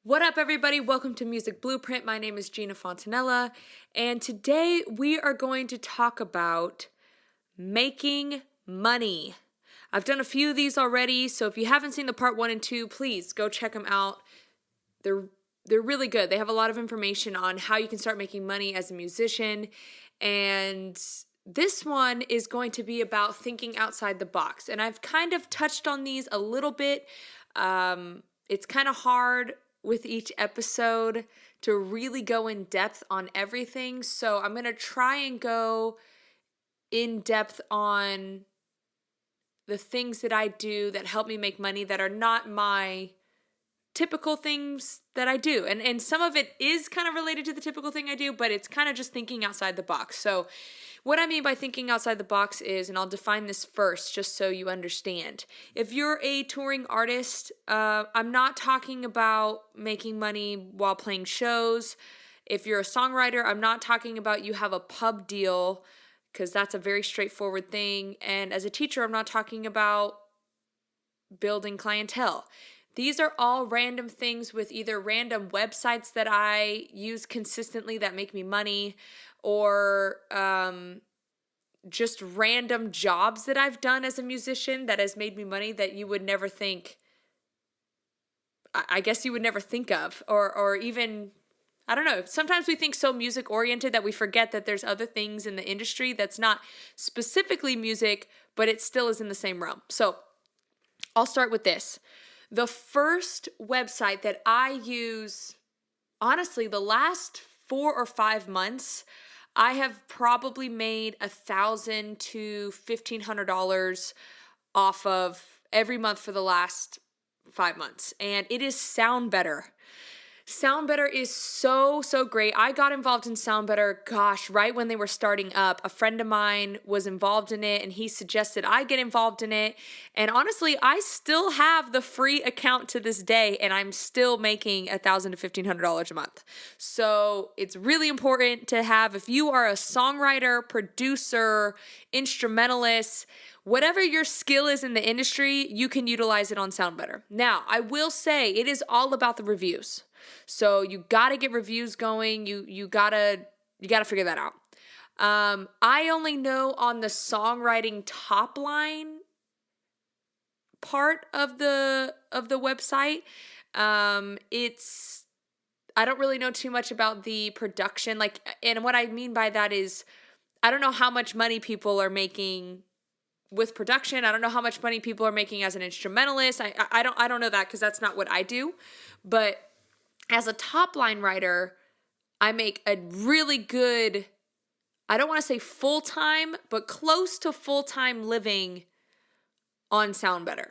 What up, everybody? Welcome to Music Blueprint. My name is Gina Fontanella, and today we are going to talk about making money. I've done a few of these already, so if you haven't seen the part 1 and 2, please go check them out. They're really good. They have a lot of information on how you can start making money as a musician, and this one is going to be about thinking outside the box. And I've kind of touched on these a little bit. It's kind of hard with each episode to really go in depth on everything. So I'm going to try and go in depth on the things that I do that help me make money that are not my typical things that I do. And some of it is kind of related to the typical thing I do, but it's kind of just thinking outside the box. So what I mean by thinking outside the box is, and I'll define this first just so you understand. If you're a touring artist, I'm not talking about making money while playing shows. If you're a songwriter, I'm not talking about you have a pub deal, because that's a very straightforward thing. And as a teacher, I'm not talking about building clientele. These are all random things with either random websites that I use consistently that make me money, or just random jobs that I've done as a musician that has made me money that you would never think, I guess you would never think of, or even, I don't know. Sometimes we think so music oriented that we forget that there's other things in the industry that's not specifically music, but it still is in the same realm. So I'll start with this. The first website that I use, honestly, the last 4 or 5 months, I have probably made $1,000 to $1,500 off of every month for the last 5 months. And it is SoundBetter. SoundBetter is so great. I got involved in SoundBetter, right when they were starting up. A friend of mine was involved in it, and he suggested I get involved in it. And honestly, I still have the free account to this day, and I'm still making $1,000 to $1,500 a month. So it's really important to have, if you are a songwriter, producer, instrumentalist, whatever your skill is in the industry, you can utilize it on SoundBetter. Now, I will say it is all about the reviews. So you got to get reviews going. You got to figure that out. I only know on the songwriting top line part of the website. I don't really know too much about the production, and what I mean by that is I don't know how much money people are making with production. I don't know how much money people are making as an instrumentalist. I don't know that, because that's not what I do. But as a top line writer, I make a really good, I don't want to say full-time, but close to full-time living on SoundBetter.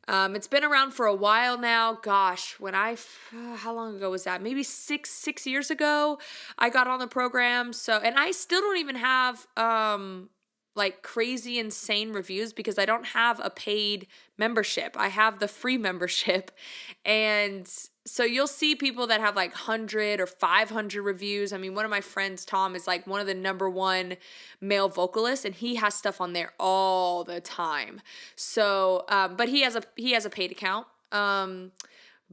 It's been around for a while now. Gosh, how long ago was that? Maybe six years ago, I got on the program. So, and I still don't even have, crazy insane reviews, because I don't have a paid membership. I have the free membership. And so you'll see people that have 100 or 500 reviews. I mean, one of my friends, Tom, is one of the #1 male vocalists, and he has stuff on there all the time. So, but he has a paid account.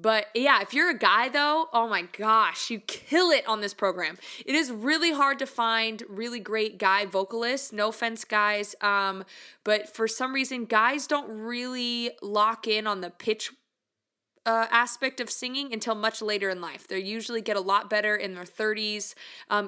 But yeah, if you're a guy though, oh my gosh, you kill it on this program. It is really hard to find really great guy vocalists. No offense, guys. But for some reason, guys don't really lock in on the pitch aspect of singing until much later in life. They usually get a lot better in their 30s,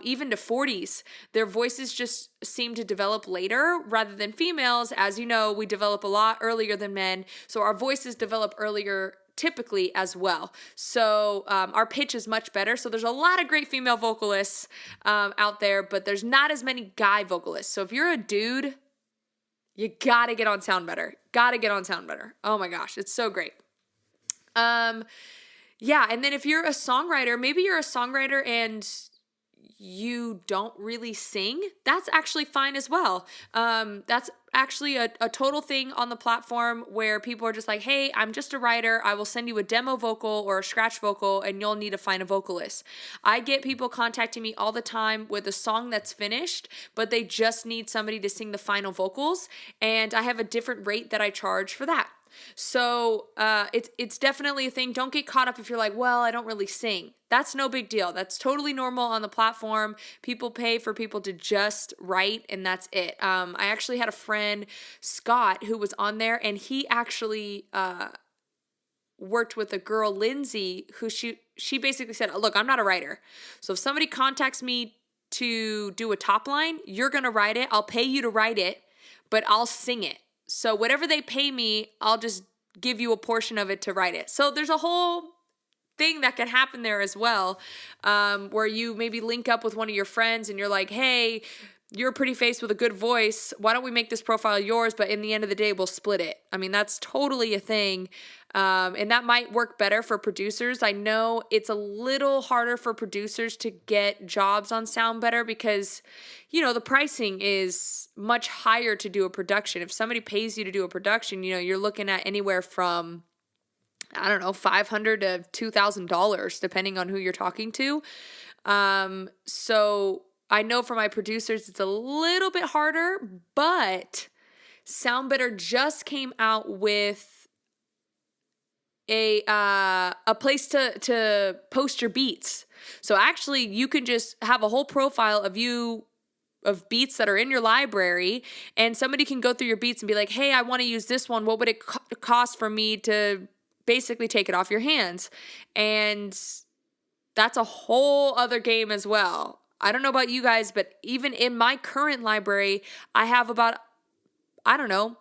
even to 40s. Their voices just seem to develop later, rather than females. As you know, we develop a lot earlier than men, so our voices develop earlier typically as well. So our pitch is much better. So there's a lot of great female vocalists out there, but there's not as many guy vocalists. So if you're a dude, you gotta get on SoundBetter. Oh my gosh, it's so great. Yeah, and then if you're a songwriter, maybe you're a songwriter and you don't really sing, that's actually fine as well. That's actually a total thing on the platform where people are just like, hey, I'm just a writer. I will send you a demo vocal or a scratch vocal, and you'll need to find a vocalist. I get people contacting me all the time with a song that's finished, but they just need somebody to sing the final vocals, and I have a different rate that I charge for that. So it's definitely a thing. Don't get caught up if you're like, well, I don't really sing. That's no big deal. That's totally normal on the platform. People pay for people to just write, and that's it. I actually had a friend, Scott, who was on there, and he actually worked with a girl, Lindsay, who she basically said, look, I'm not a writer. So if somebody contacts me to do a top line, you're going to write it. I'll pay you to write it, but I'll sing it. So whatever they pay me, I'll just give you a portion of it to write it. So there's a whole thing that can happen there as well, where you maybe link up with one of your friends and you're like, hey, you're a pretty face with a good voice. Why don't we make this profile yours? But in the end of the day, we'll split it. I mean, that's totally a thing. And that might work better for producers. I know it's a little harder for producers to get jobs on Sound Better because, the pricing is much higher to do a production. If somebody pays you to do a production, you're looking at anywhere from, I don't know, $500 to $2,000, depending on who you're talking to. So I know for my producers, it's a little bit harder, but Sound Better just came out with a place to post your beats. So actually, you can just have a whole profile of beats that are in your library, and somebody can go through your beats and be like, hey, I want to use this one. What would it cost for me to basically take it off your hands? And that's a whole other game as well. I don't know about you guys, but even in my current library, I have about, I don't know,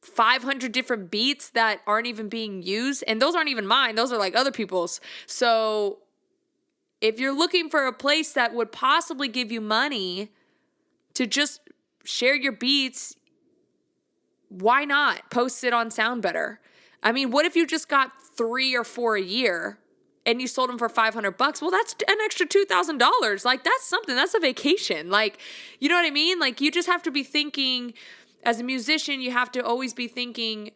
500 different beats that aren't even being used. And those aren't even mine. Those are like other people's. So if you're looking for a place that would possibly give you money to just share your beats, why not post it on Sound Better? I mean, what if you just got 3 or 4 a year and you sold them for $500? Well, that's an extra $2,000. Like, that's something. That's a vacation. Like, you know what I mean? Like, you just have to be thinking, as a musician, you have to always be thinking,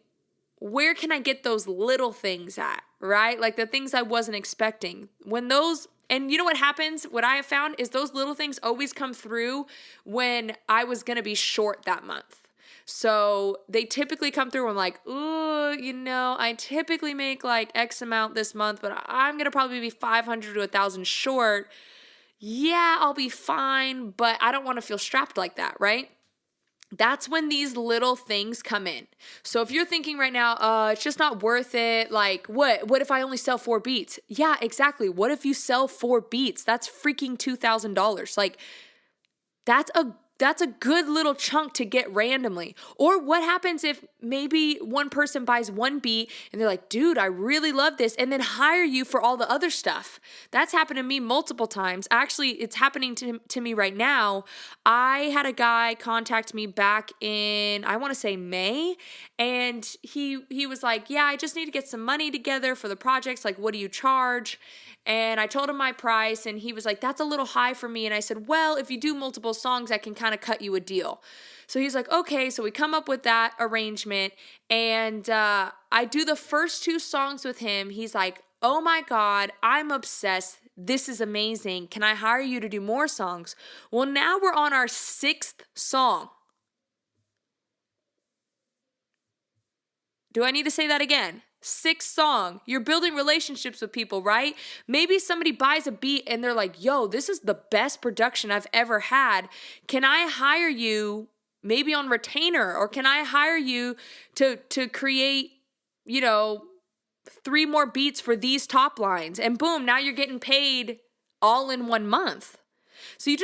where can I get those little things at, right? Like the things I wasn't expecting. And you know what happens? What I have found is those little things always come through when I was going to be short that month. So they typically come through when I'm like, ooh, I typically make like X amount this month, but I'm going to probably be 500 to 1,000 short. Yeah, I'll be fine, but I don't want to feel strapped like that, right? That's when these little things come in. So if you're thinking right now, it's just not worth it. Like, what if I only sell 4 beats? Yeah, exactly. What if you sell 4 beats? That's freaking $2,000. Like, that's a good little chunk to get randomly. Or what happens if maybe one person buys 1 beat and they're like, dude, I really love this, and then hire you for all the other stuff. That's happened to me multiple times. Actually, it's happening to me right now. I had a guy contact me back in, I want to say May, and he was like, yeah, I just need to get some money together for the projects. Like, what do you charge? And I told him my price, and he was like, that's a little high for me. And I said, well, if you do multiple songs, I can kind of cut you a deal. So he's like, okay. So we come up with that arrangement, and I do the first 2 songs with him. He's like, oh my God, I'm obsessed. This is amazing. Can I hire you to do more songs? Well, now we're on our 6th song. Do I need to say that again? 6th song. You're building relationships with people, right? Maybe somebody buys a beat and they're like, yo, this is the best production I've ever had. Can I hire you maybe on retainer? Or can I hire you to create, 3 more beats for these top lines? And boom, now you're getting paid all in 1 month. So you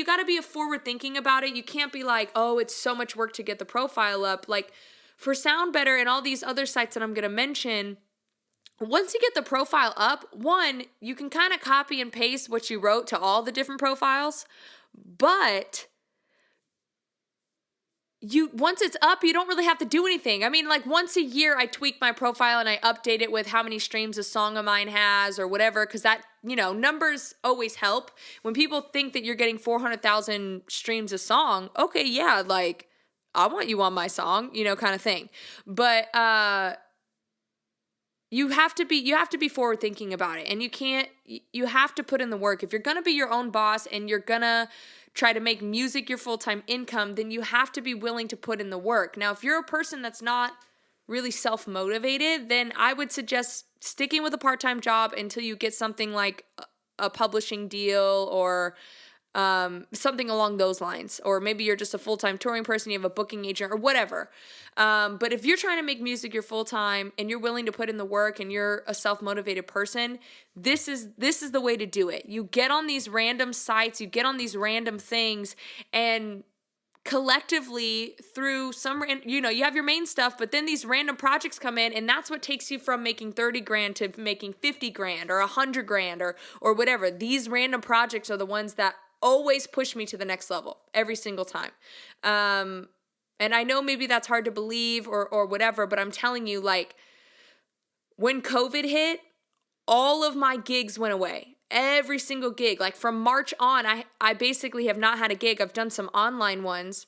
gotta be forward thinking about it. You can't be like, oh, it's so much work to get the profile up. Like, for Sound Better and all these other sites that I'm going to mention, once you get the profile up, one, you can kind of copy and paste what you wrote to all the different profiles, but once it's up, you don't really have to do anything. I mean, like once a year I tweak my profile and I update it with how many streams a song of mine has or whatever, because that, numbers always help. When people think that you're getting 400,000 streams a song, okay, yeah, like, I want you on my song, kind of thing. But you have to be forward thinking about it, and you have to put in the work. If you're going to be your own boss and you're going to try to make music your full-time income, then you have to be willing to put in the work. Now, if you're a person that's not really self-motivated, then I would suggest sticking with a part-time job until you get something like a publishing deal or something along those lines. Or maybe you're just a full-time touring person, you have a booking agent or whatever. But if you're trying to make music your full-time and you're willing to put in the work and you're a self-motivated person, this is the way to do it. You get on these random sites, you get on these random things, and collectively through some, you have your main stuff, but then these random projects come in, and that's what takes you from making 30 grand to making 50 grand or 100 grand or whatever. These random projects are the ones that always push me to the next level every single time. And I know maybe that's hard to believe or whatever, but I'm telling you, like, when COVID hit, all of my gigs went away. Every single gig. Like from March on, I basically have not had a gig. I've done some online ones.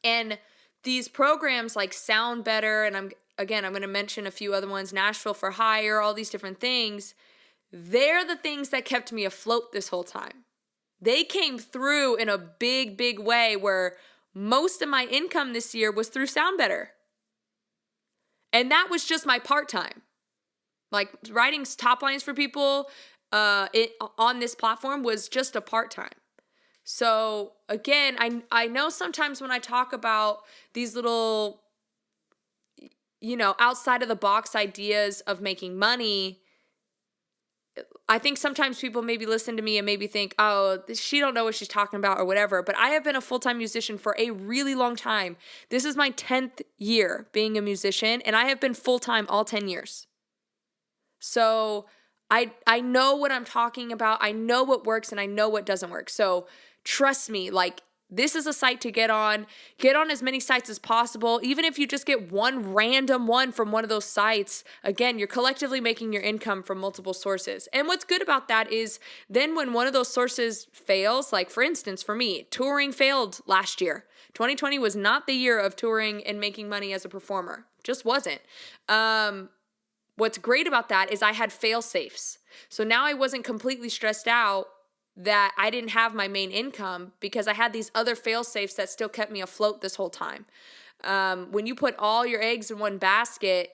And these programs like Sound Better, and I'm going to mention a few other ones, Nashville for Hire, all these different things. They're the things that kept me afloat this whole time. They came through in a big, big way where most of my income this year was through Sound Better. And that was just my part-time. Like writing top lines for people on this platform was just a part-time. So again, I know sometimes when I talk about these little, outside of the box ideas of making money, I think sometimes people maybe listen to me and maybe think, oh, she don't know what she's talking about or whatever. But I have been a full-time musician for a really long time. This is my 10th year being a musician, and I have been full-time all 10 years. So I know what I'm talking about. I know what works and I know what doesn't work. So trust me, like, this is a site to get on. Get on as many sites as possible. Even if you just get one random one from one of those sites, again, you're collectively making your income from multiple sources. And what's good about that is then when one of those sources fails, like for instance, for me, touring failed last year. 2020 was not the year of touring and making money as a performer. Just wasn't. What's great about that is I had fail safes. So now I wasn't completely stressed out that I didn't have my main income because I had these other fail safes that still kept me afloat this whole time. When you put all your eggs in one basket,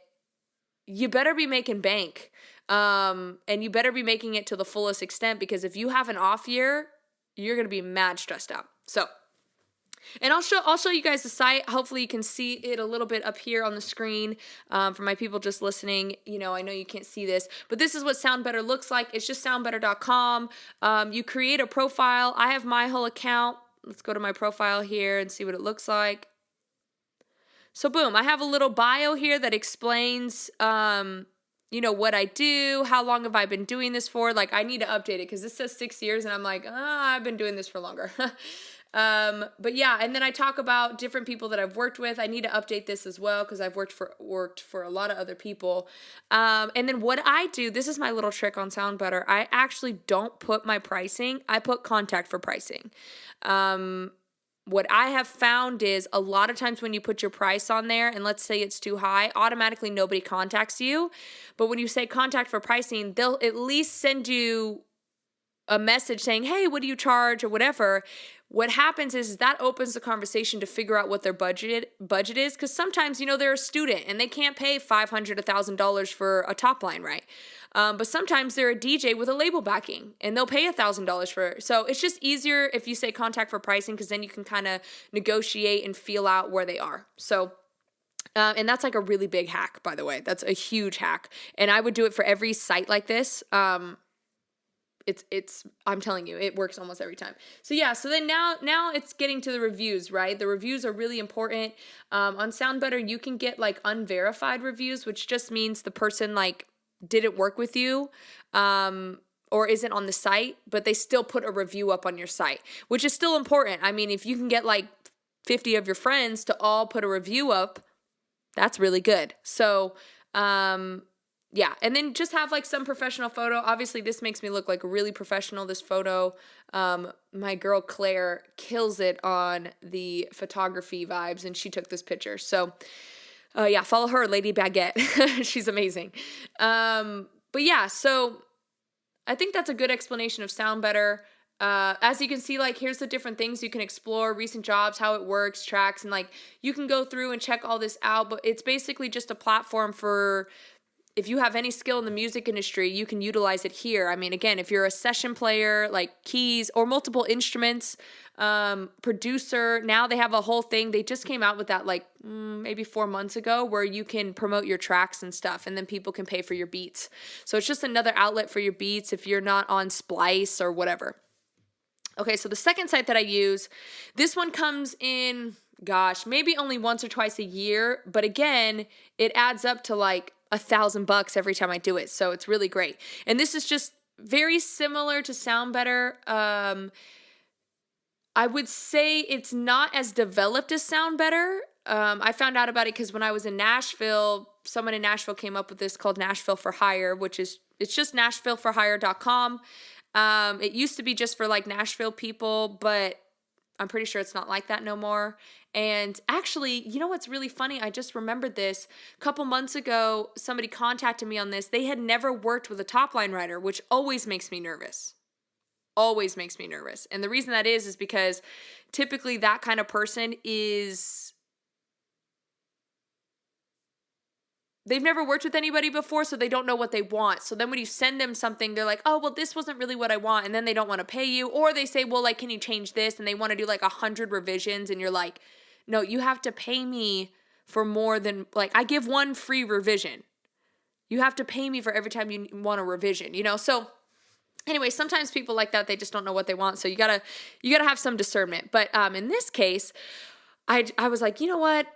you better be making bank. And you better be making it to the fullest extent, because if you have an off year, you're going to be mad stressed out. So, and I'll show you guys the site. Hopefully you can see it a little bit up here on the screen for my people just listening. I know you can't see this, but this is what Sound Better looks like. It's just soundbetter.com. You create a profile. I have my whole account. Let's go to my profile here and see what it looks like. So boom, I have a little bio here that explains what I do, how long have I been doing this for. Like, I need to update it because this says 6 years and I'm like, I've been doing this for longer. But yeah, and then I talk about different people that I've worked with. I need to update this as well because I've worked for a lot of other people. And then what I do, this is my little trick on Sound Better. I actually don't put my pricing. I put contact for pricing. What I have found is a lot of times when you put your price on there and let's say it's too high, automatically nobody contacts you. But when you say contact for pricing, they'll at least send you a message saying, hey, what do you charge or whatever. What happens is that opens the conversation to figure out what their budget is, because sometimes, they're a student and they can't pay $500, $1,000 for a top line, right? But sometimes they're a DJ with a label backing and they'll pay $1,000 for it. So it's just easier if you say contact for pricing, because then you can kind of negotiate and feel out where they are. So and that's like a really big hack, by the way. That's a huge hack. And I would do it for every site like this. It's I'm telling you, it works almost every time. So yeah, so then now it's getting to the reviews, right? The reviews are really important. On Sound Better, you can get like unverified reviews, which just means the person like didn't work with you, or isn't on the site, but they still put a review up on your site, which is still important. I mean, if you can get like 50 of your friends to all put a review up, that's really good. So, yeah, and then just have like some professional photo. Obviously, this makes me look like really professional, this photo. My girl Claire kills it on the photography vibes, and she took this picture. So, yeah, follow her, Lady Baguette. She's amazing. But yeah, so I think that's a good explanation of Sound Better. As you can see, like, here's the different things you can explore, recent jobs, how it works, tracks, and like you can go through and check all this out. But it's basically just a platform for, if you have any skill in the music industry, you can utilize it here. I mean, again, if you're a session player, like keys or multiple instruments, producer, now they have a whole thing. They just came out with that like maybe 4 months ago, where you can promote your tracks and stuff, and then people can pay for your beats. So it's just another outlet for your beats if you're not on Splice or whatever. Okay, so the second site that I use, this one comes in, gosh, maybe only once or twice a year, but again, it adds up to like $1,000 every time I do it. So it's really great. And this is just very similar to SoundBetter. I would say it's not as developed as SoundBetter. I found out about it because when I was in Nashville, someone in Nashville came up with this called Nashville for Hire, it's just nashvilleforhire.com. It used to be just for like Nashville people, but I'm pretty sure it's not like that no more. And actually, you know what's really funny? I just remembered this. A couple months ago, somebody contacted me on this. They had never worked with a top line writer, which always makes me nervous. Always makes me nervous. And the reason that is because typically that kind of person they've never worked with anybody before, so they don't know what they want. So then when you send them something, they're like, oh, well, this wasn't really what I want. And then they don't want to pay you. Or they say, well, like, can you change this? And they want to do like 100 revisions. And you're like, no, you have to pay me for more than, like, I give one free revision. You have to pay me for every time you want a revision, you know? So anyway, sometimes people like that, they just don't know what they want. So you gotta have some discernment. But in this case, I was like, you know what?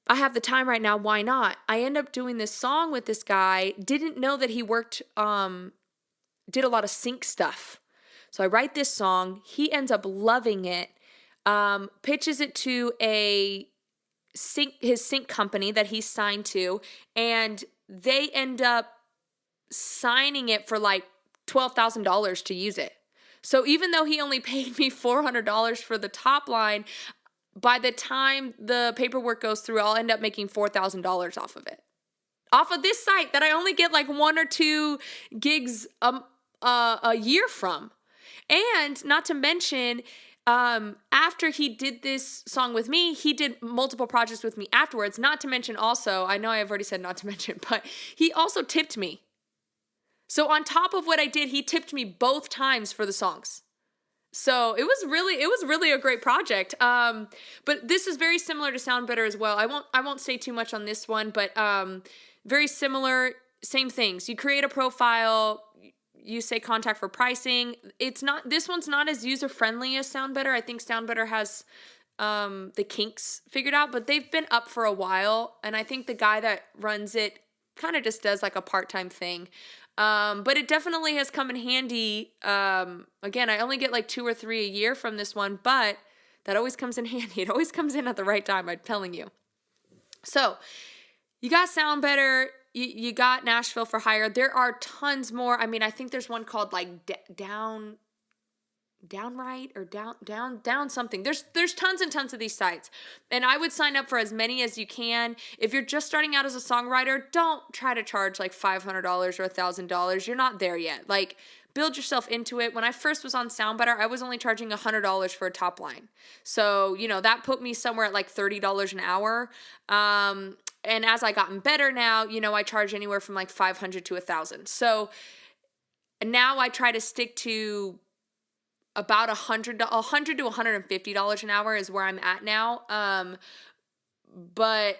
I have the time right now. Why not? I end up doing this song with this guy. Didn't know that he worked, did a lot of sync stuff. So I write this song. He ends up loving it. Pitches it to his sync company that he's signed to, and they end up signing it for like $12,000 to use it. So even though he only paid me $400 for the top line, by the time the paperwork goes through, I'll end up making $4,000 off of it. Off of this site that I only get like 1 or 2 gigs a year from. And not to mention, after he did this song with me, he did multiple projects with me afterwards. Not to mention also, I know I've already said not to mention, but he also tipped me. So on top of what I did, he tipped me both times for the songs. So it was really a great project. But this is very similar to SoundBetter as well. I won't say too much on this one, but very similar, same things. You create a profile, you say contact for pricing. This one's not as user friendly as SoundBetter. I think SoundBetter has the kinks figured out, but they've been up for a while, and I think the guy that runs it kind of just does like a part-time thing. But it definitely has come in handy. Again, I only get like 2 or 3 a year from this one, but that always comes in handy. It always comes in at the right time, I'm telling you. So you got SoundBetter, you got Nashville for Hire. There are tons more. I mean, I think there's one called like Downright or down something. There's tons and tons of these sites, and I would sign up for as many as you can. If you're just starting out as a songwriter, don't try to charge like $500 or $1,000. You're not there yet. Like, build yourself into it. When I first was on SoundBetter, I was only charging $100 for a top line. So, you know, that put me somewhere at like $30 an hour. And as I gotten better now, you know, I charge anywhere from like $500 to $1,000. So now I try to stick to about $100 to $150 an hour is where I'm at now. But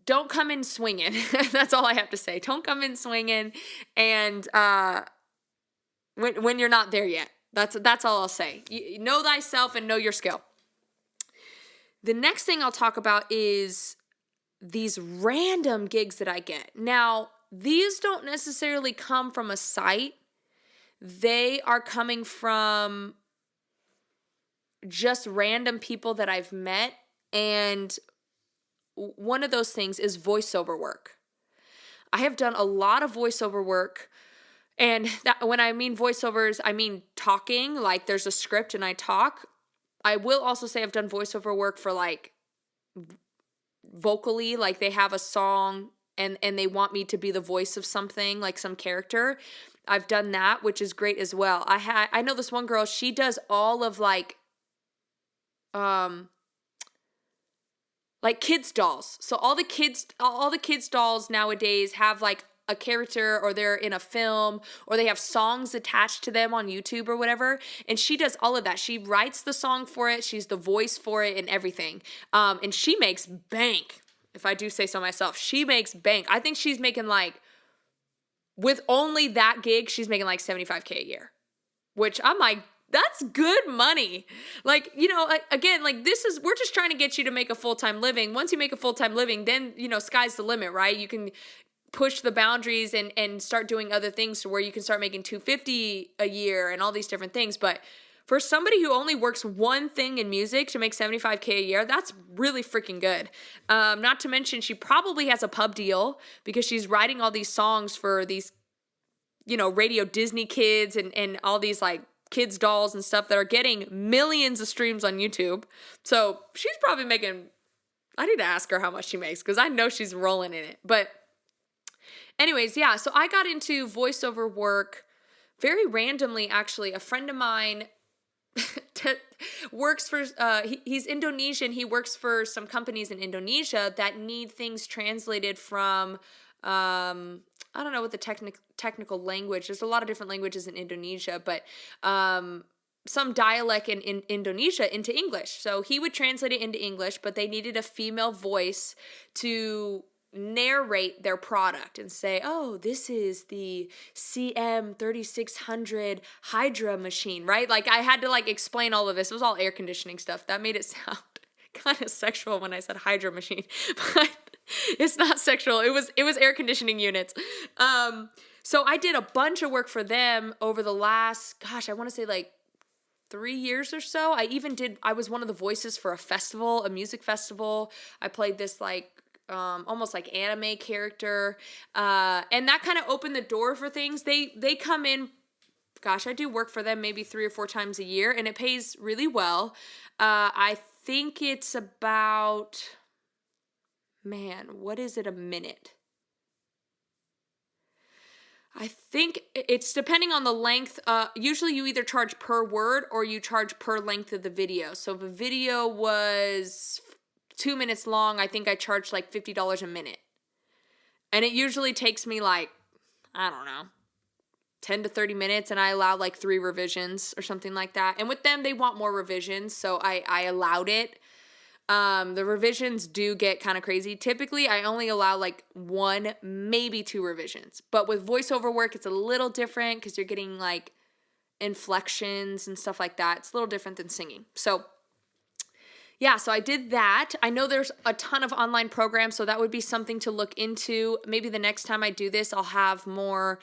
don't come in swinging. That's all I have to say. Don't come in swinging, and when you're not there yet. That's all I'll say. You know thyself and know your skill. The next thing I'll talk about is these random gigs that I get. Now, these don't necessarily come from a site. They are coming from just random people that I've met, and one of those things is voiceover work. I have done a lot of voiceover work, and when I mean voiceovers, I mean talking, like there's a script and I talk. I will also say I've done voiceover work for like vocally, like they have a song and they want me to be the voice of something, like some character. I've done that, which is great as well. I know this one girl, she does all of um like kids dolls. So all the kids dolls nowadays have like a character, or they're in a film, or they have songs attached to them on YouTube or whatever, and she does all of that. She writes the song for it, she's the voice for it and everything. And she makes bank. If I do say so myself, she makes bank. I think she's making like, with only that gig, she's making like $75K a year, which I'm like, that's good money. Like, again, like we're just trying to get you to make a full-time living. Once you make a full-time living, then, sky's the limit, right? You can push the boundaries and start doing other things to where you can start making $250 a year and all these different things. But for somebody who only works one thing in music to make $75K a year, that's really freaking good. Not to mention, she probably has a pub deal because she's writing all these songs for these, Radio Disney kids and all these like kids dolls and stuff that are getting millions of streams on YouTube. So she's probably making, I need to ask her how much she makes because I know she's rolling in it. But anyways, yeah, so I got into voiceover work very randomly, actually. A friend of mine works for, he's Indonesian. He works for some companies in Indonesia that need things translated from, I don't know what the technical language, there's a lot of different languages in Indonesia, but some dialect in Indonesia into English. So he would translate it into English, but they needed a female voice to narrate their product and say, oh, this is the CM3600 Hydra machine, right? Like I had to like explain all of this. It was all air conditioning stuff. That made it sound kind of sexual when I said Hydra machine, but it's not sexual. It was air conditioning units. So I did a bunch of work for them over the last, I want to say like 3 years or so. I was one of the voices for a music festival. I played this like almost like anime character, and that kind of opened the door for things. They come in, I do work for them maybe 3 or 4 times a year, and it pays really well. I think it's about, what is it a minute? I think it's depending on the length. Usually you either charge per word or you charge per length of the video. So if a video was 2 minutes long, I think I charged like $50 a minute. And it usually takes me like, I don't know, 10 to 30 minutes, and I allow like 3 revisions or something like that. And with them, they want more revisions, so I allowed it. The revisions do get kind of crazy. Typically, I only allow like 1, maybe 2 revisions. But with voiceover work, it's a little different because you're getting like inflections and stuff like that. It's a little different than singing. So yeah, so I did that. I know there's a ton of online programs, so that would be something to look into. Maybe the next time I do this, I'll have more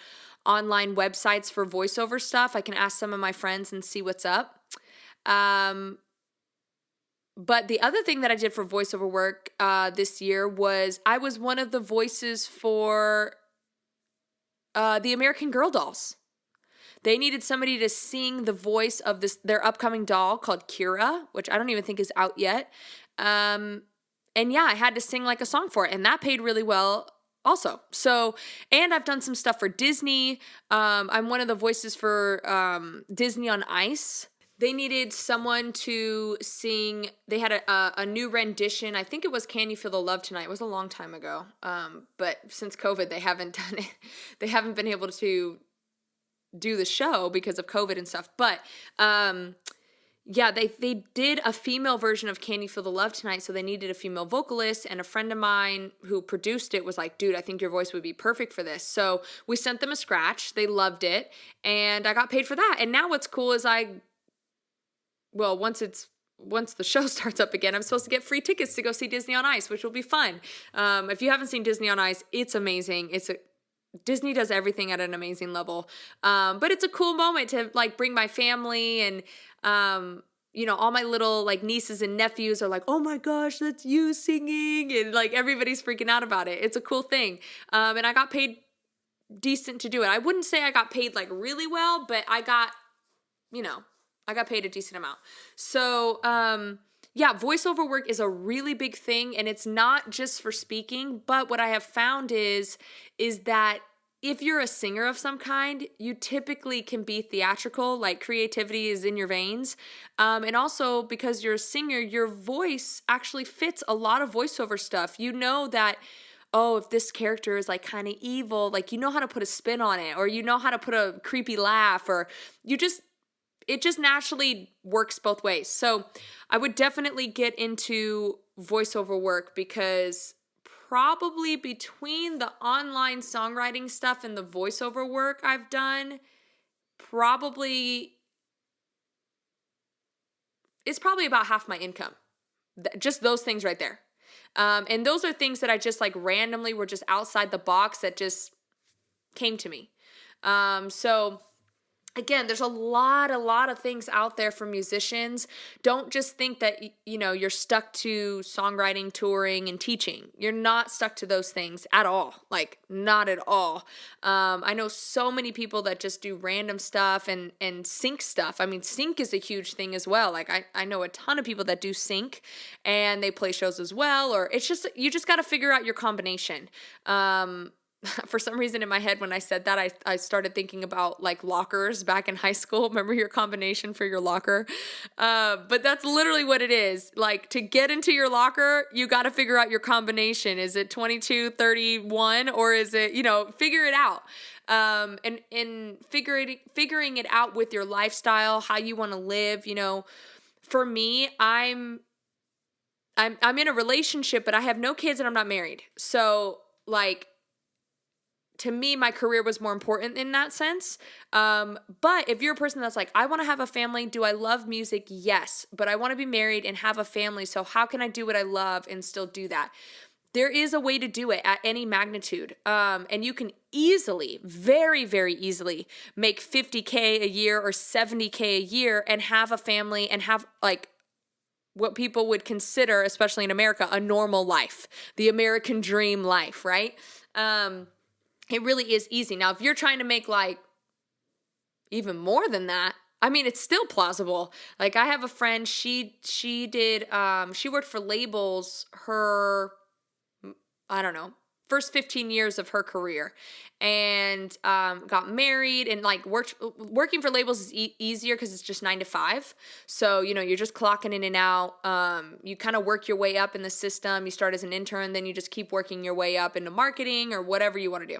online websites for voiceover stuff. I can ask some of my friends and see what's up. But the other thing that I did for voiceover work this year was I was one of the voices for the American Girl dolls. They needed somebody to sing the voice of their upcoming doll called Kira, which I don't even think is out yet. And yeah, I had to sing like a song for it, and that paid really well also. So, and I've done some stuff for Disney. I'm one of the voices for Disney on Ice. They needed someone to sing. They had a new rendition. I think it was Can You Feel the Love Tonight. It was a long time ago. But since COVID, they haven't done it. They haven't been able to do the show because of COVID and stuff. But yeah, they did a female version of Can You Feel the Love Tonight, so they needed a female vocalist, and a friend of mine who produced it was like, dude, I think your voice would be perfect for this. So we sent them a scratch. They loved it, and I got paid for that. And now what's cool is once the show starts up again, I'm supposed to get free tickets to go see Disney on Ice, which will be fun. If you haven't seen Disney on Ice, it's amazing. Disney does everything at an amazing level. But it's a cool moment to like bring my family and, all my little like nieces and nephews are like, oh my gosh, that's you singing. And like everybody's freaking out about it. It's a cool thing. And I got paid decent to do it. I wouldn't say I got paid like really well, but I got paid a decent amount. So, yeah, voiceover work is a really big thing, and it's not just for speaking, but what I have found is that if you're a singer of some kind, you typically can be theatrical, like creativity is in your veins. And also because you're a singer, your voice actually fits a lot of voiceover stuff. You know that, oh, if this character is like kind of evil, like you know how to put a spin on it, or you know how to put a creepy laugh, or it just naturally works both ways. So I would definitely get into voiceover work because probably between the online songwriting stuff and the voiceover work I've done, probably it's probably about half my income. Just those things right there. And those are things that I just like randomly were just outside the box that just came to me. So again, there's a lot of things out there for musicians. Don't just think that, you're stuck to songwriting, touring, and teaching. You're not stuck to those things at all. Like, not at all. I know so many people that just do random stuff and sync stuff. I mean, sync is a huge thing as well. Like, I know a ton of people that do sync and they play shows as well. Or it's just, you just got to figure out your combination. For some reason in my head when I said that, I started thinking about like lockers back in high school. Remember your combination for your locker? But that's literally what it is. Like, to get into your locker, you got to figure out your combination. Is it 22, 31, or is it, figure it out. And figuring it out with your lifestyle, how you want to live. For me, I'm in a relationship, but I have no kids and I'm not married. So like, to me, my career was more important in that sense. But if you're a person that's like, I want to have a family, do I love music? Yes, but I want to be married and have a family. So how can I do what I love and still do that? There is a way to do it at any magnitude. And you can easily, very, very easily make $50K a year or $70K a year and have a family and have like what people would consider, especially in America, a normal life, the American dream life, right? It really is easy. Now, if you're trying to make like even more than that, I mean, it's still plausible. Like, I have a friend, she worked for labels I don't know, first 15 years of her career, and got married and like working for labels is easier because it's just 9 to 5. So, you're just clocking in and out. You kind of work your way up in the system. You start as an intern, then you just keep working your way up into marketing or whatever you want to do.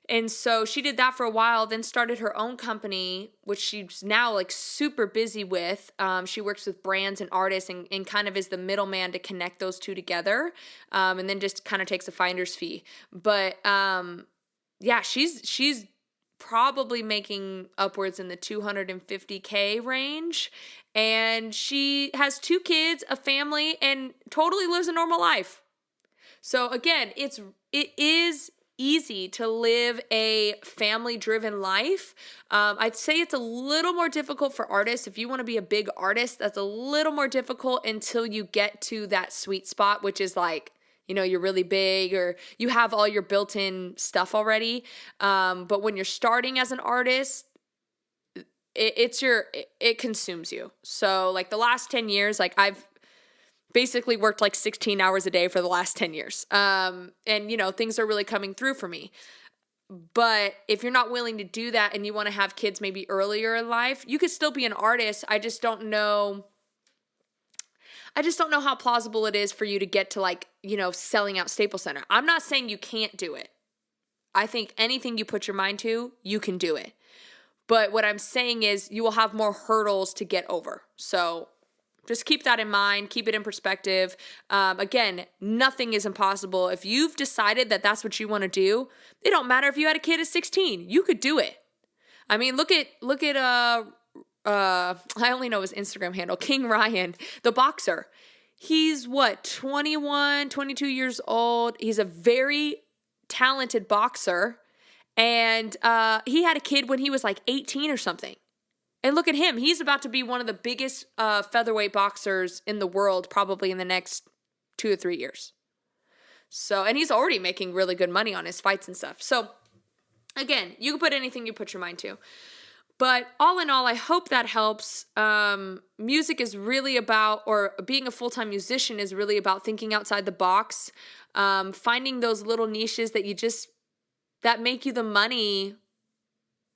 And so she did that for a while, then started her own company, which she's now like super busy with. She works with brands and artists and kind of is the middleman to connect those two together. And then just kind of takes a finder's fee. But yeah, she's probably making upwards in the $250K range. And she has 2 kids, a family, and totally lives a normal life. So again, it is easy to live a family-driven life. I'd say it's a little more difficult for artists. If you want to be a big artist, that's a little more difficult until you get to that sweet spot, which is like, you're really big or you have all your built-in stuff already. But when you're starting as an artist, it consumes you. So like the last 10 years, like I've basically worked like 16 hours a day for the last 10 years. And, things are really coming through for me. But if you're not willing to do that and you want to have kids maybe earlier in life, you could still be an artist. I just don't know how plausible it is for you to get to like, selling out Staples Center. I'm not saying you can't do it. I think anything you put your mind to, you can do it. But what I'm saying is you will have more hurdles to get over. So just keep that in mind. Keep it in perspective. Again, nothing is impossible. If you've decided that that's what you want to do, it don't matter if you had a kid at 16. You could do it. I mean, look at I only know his Instagram handle, King Ryan, the boxer. He's 21, 22 years old. He's a very talented boxer. And he had a kid when he was like 18 or something. And look at him. He's about to be one of the biggest featherweight boxers in the world probably in the next 2 or 3 years. So, and he's already making really good money on his fights and stuff. So, again, you can put anything you put your mind to. But all in all, I hope that helps. Music is really about, or being a full-time musician is really about thinking outside the box, finding those little niches that you just that make you the money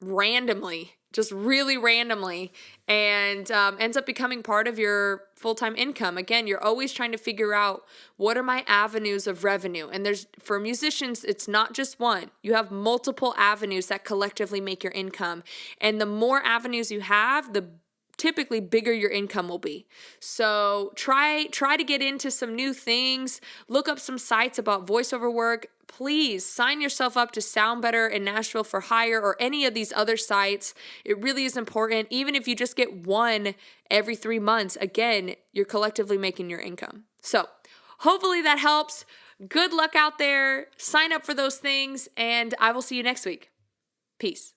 randomly, just really randomly, and ends up becoming part of your full-time income. Again, you're always trying to figure out, what are my avenues of revenue? And for musicians, it's not just one. You have multiple avenues that collectively make your income. And the more avenues you have, the typically bigger your income will be. So try to get into some new things. Look up some sites about voiceover work. Please sign yourself up to Sound Better in Nashville for Hire or any of these other sites. It really is important. Even if you just get one every 3 months, again, you're collectively making your income. So hopefully that helps. Good luck out there. Sign up for those things, and I will see you next week. Peace.